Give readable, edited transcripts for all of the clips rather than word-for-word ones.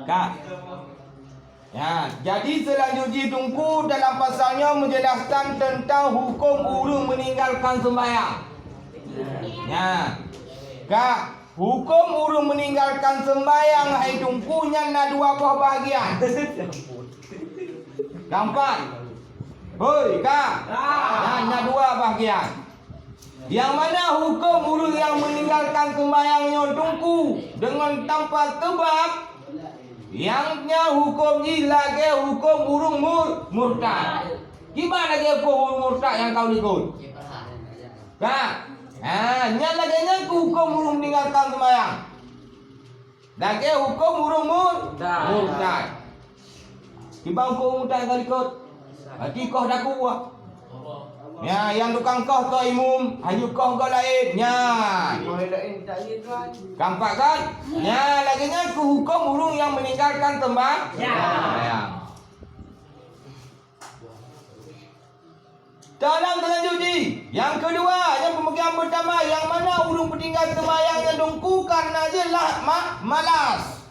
Kak. Ya, jadi selanjutnya Tunku dalam pasalnya menjelaskan tentang hukum urung meninggalkan sembahyang. Ya. Kak, hukum urung meninggalkan sembahyang hai Tunku nya dua buah bahagian. Keempat. Hoi, Kak. Nya dua bahagian. Yang mana hukum urung yang meninggalkan sembahyangnya Tunku dengan tanpa sebab, yangnya hukum ni lagi hukum urung murtad. Gimana lagi hukum urung murtad yang kau ikut? Kak, nya lagi hukum urung meninggalkan sembahyang. Lagi hukum urung murtad. Gimana hukum murtad yang kau ikut? Berarti kau dah kuat. Ya, yang tukang kau tu imum, haju kau lain. Ya. Kampak kan? Ya, lagi hukum urung yang meninggalkan sembahyang. Dalam selanjutnya, yang kedua, yang pemikiran pertama, yang mana urung bertinggal sembahyangnya Tunku karena dia lah malas.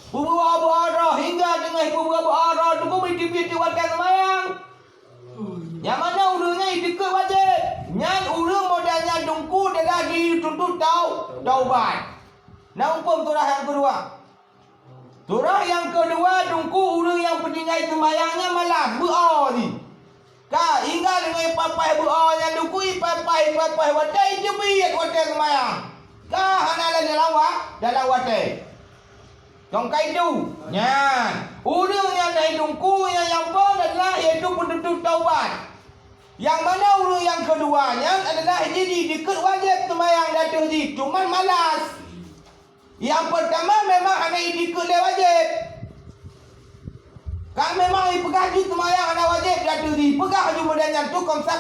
Bubu-bubu hingga dengan bubu-bubu Tunku bertipi-tipi warga sembahyang. Yang mana urungnya dekat wajib. Yang urung modalnya Tunku adalah dituntut taubat. Nah, hukum surah yang kedua. Surah yang kedua Tunku urung yang bertinggal sembahyangnya malas berani. Kak, hingga dengan papai berani Tunku papai wadai jebit wadai sembahyang. Kak, hana dalam wadai. Tongkai itu. Nyan. Urung yang dari Tunku yang pun adalah iaitu penuntut taubat. Yang mana urung yang keduanya adalah jadi dekat wajib sembahyang datu haji, cuman malas. Yang pertama memang hanya dekat le wajib. Kan memang pegah ju sembahyang hanya wajib datu haji, pegah ju modalnya tu konsep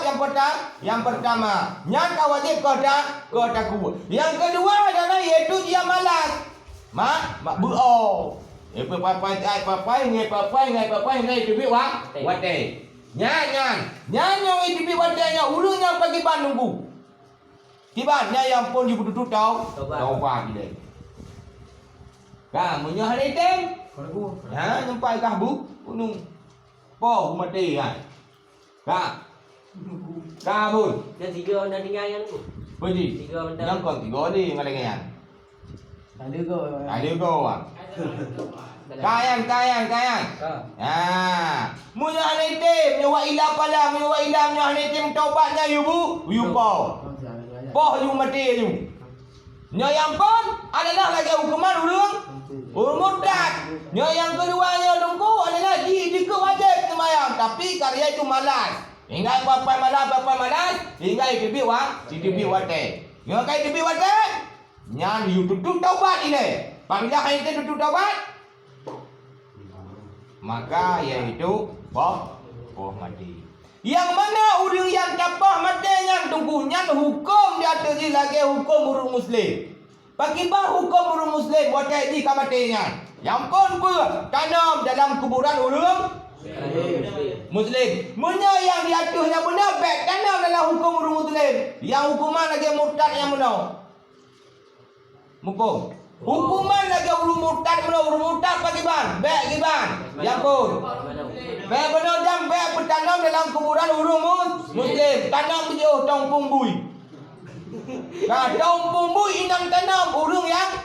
yang pertama. Yang kau wajib kau dah kuat. Yang kedua adalah iaitu dia malas. Mak buo. Papai tu biwa. Wate. Nyan itu biwadanya urungnya pagi ban nunggu. Tibanya yang pun dibutuh taubat dia. Kamu nya hari tem. Ya, nyampai kahbu gunung. Po mati kan. Kak. Kamu. Dan tiga nak tinggal yang tu. Pergi. Yang kau tiga ni ngalengan. Ada go. Kayan. Munya hanitim, nyawa ilah pada, nyawa ilahnya hanitim taubatnya yubu, yupo. Poh yu mati yu. Nya yang pun adalah lagi hukuman urung murtad. Nya yang keduanya Tunku adalah dekat wajib sembahyang, tapi karya itu malas. Hingga bapak malas, hingga tibi wate. Nya kai tibi wate. Nya yu tutup taubat ini. Apabila hanitim tutup taubat, maka yaitu poh mati. Yang mana urang yang capah mati yang tunggunya hukum di atas lagi hukum urung muslim. Bagi hukum urung muslim buat di kamatinya. Yang pun tanam dalam kuburan urung muslim. Munya yang di atasnya benar baik tanam dalam hukum urung muslim. Yang hukuman lagi murtad yang benar. Mumpung hukuman lagi urung murtad bagi ban. Baik giban. Yang pun. Baik benar jam baik bertanam dalam kuburan urung muslim. Tanam jauh tong pumbui. Nah, tong pumbui inang tanam urung yang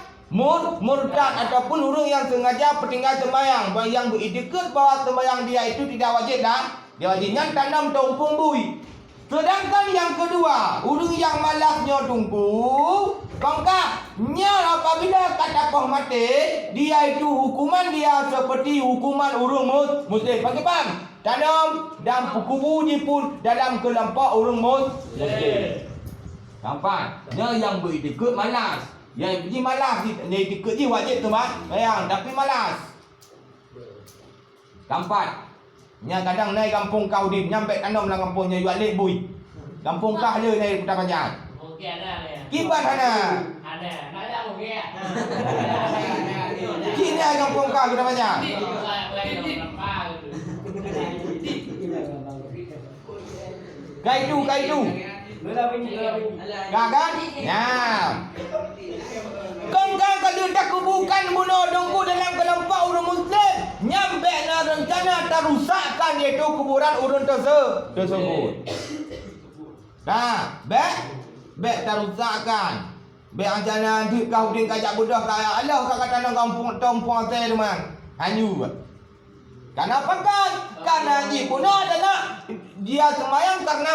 murtad ataupun urung yang sengaja bertinggal sembahyang. Yang berikut bahwa sembahyang dia itu tidak wajib dah. Dia wajibnya tanam tong pumbui. Sedangkan yang kedua, urung yang malasnya Tunku, bangkanya apabila kata poh mati, dia itu hukuman dia seperti hukuman urung muslim. Bagi paham? Tanam dan kubu pun dalam kelompok urung muslim. Nampak? Yang berikut malas. Yang pergi malas ni ikut je wajib tu bayang, tapi malas. Keempat, nya kadang naik kampung kau di nyampe tanam dalam kampungnya you alik bui. Kampung kah le naik Kota Panjang. Okey ada ya. Kibat mana? Ada. Ada okey. Kini kampung kah Kota Panjang. Kaitu. Gagan? Ya. Kau kalau dah kubukan iaitu kuburan urun tersebut. Nah, bek terusakkan. Bek anjana duit kau din kajak budak kaya Allah kau kata nang kampung tompuang saya teman. Hanyu. Kenapa kan? Karena haji pun adalah dia sembahyang karena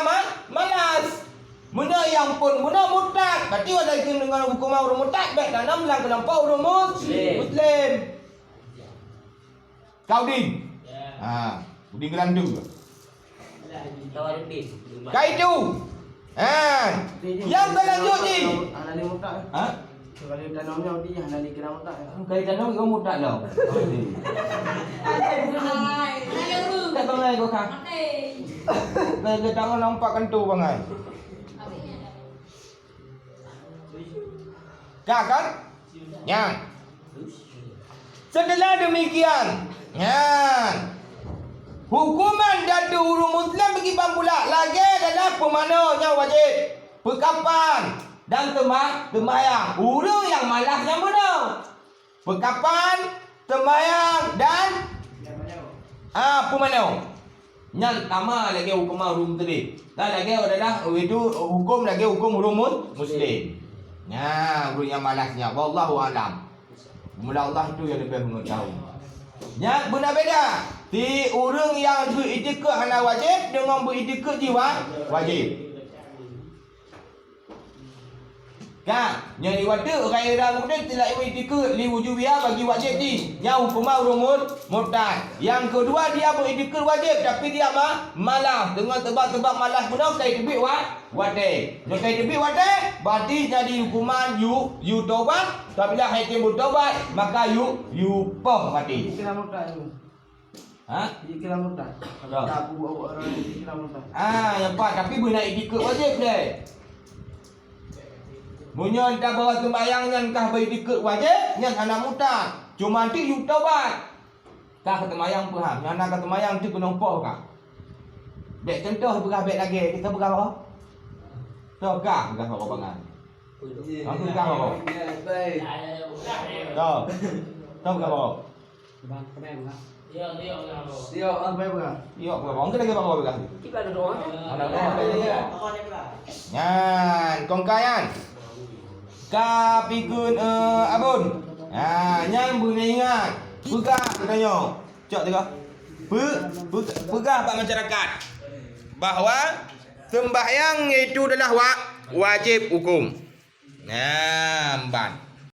malas. Muna yang pun muna murtad. Berarti ada dengan hukum orang murtad baik dalam bilang kenapa orang Muslim. Kau din. Ha, din gelandu. Kaitu. Yang selanjutnya. Halal murtad. Ha? Kalau tanamnya dia halal kira murtad. Kau tanam kau murtad lah. Tak bangai kau kan? Kau tangan nampak kentu bangai. Kan? Yang. Setelah demikian, hukuman datu urung Muslim bagi pula lagi adalah pemanahnya wajib, pekapan dan temayang. Urung yang malas yang benar. Pekapan, temayang dan pemanah. Yang pertama lagi hukum urung tadi. Dan lagi adalah itu hukum lagi hukum urung Muslim. Urung yang malasnya. Wallahu alam. Mula Allah itu yang lebih mengetahui. Yang benar beda. Di urang yang beritikad hana wajib dengan beritikad jiwa wajib. Kan? Yang diwata orang Iraq kemudian tidak beritikad li wujubiyah bagi wajib ni. Yang hukumah urung murtad. Yang kedua dia beritikad wajib tapi dia malas dengan tebak-tebak malas benar kai tebik wajib. Kalau kai tebik wajib berarti jadi hukuman you taubat. Apabila hakim bertaubat maka you poh mati. Kira murtad itu. Dia kira murtad. Tak buat orang dia kira murtad. Yang empat tapi benar etika wajib deh. Munyo entah bawa sembahyang nyankah beretika wajib nyan anak murtad. Cuma nanti you taubat. Kah ketemayang faham. Yang nak ketemayang tu kena poh kah. Dek contoh berah beg lagi kita berah apa? Tahu kah berah apa bangan? Aku kah apa? Tahu kah apa? Dia apa berah? Yo, berang ke lagi apa berah? Kita ada doa. Ada doa. Nyan, kongkayan. Kapikun abun. Nyan bunyi ingat. Pegah katanya. Cok tengok. Pegah pak masyarakat bahawa sembahyang itu adalah wajib hukum. Ban.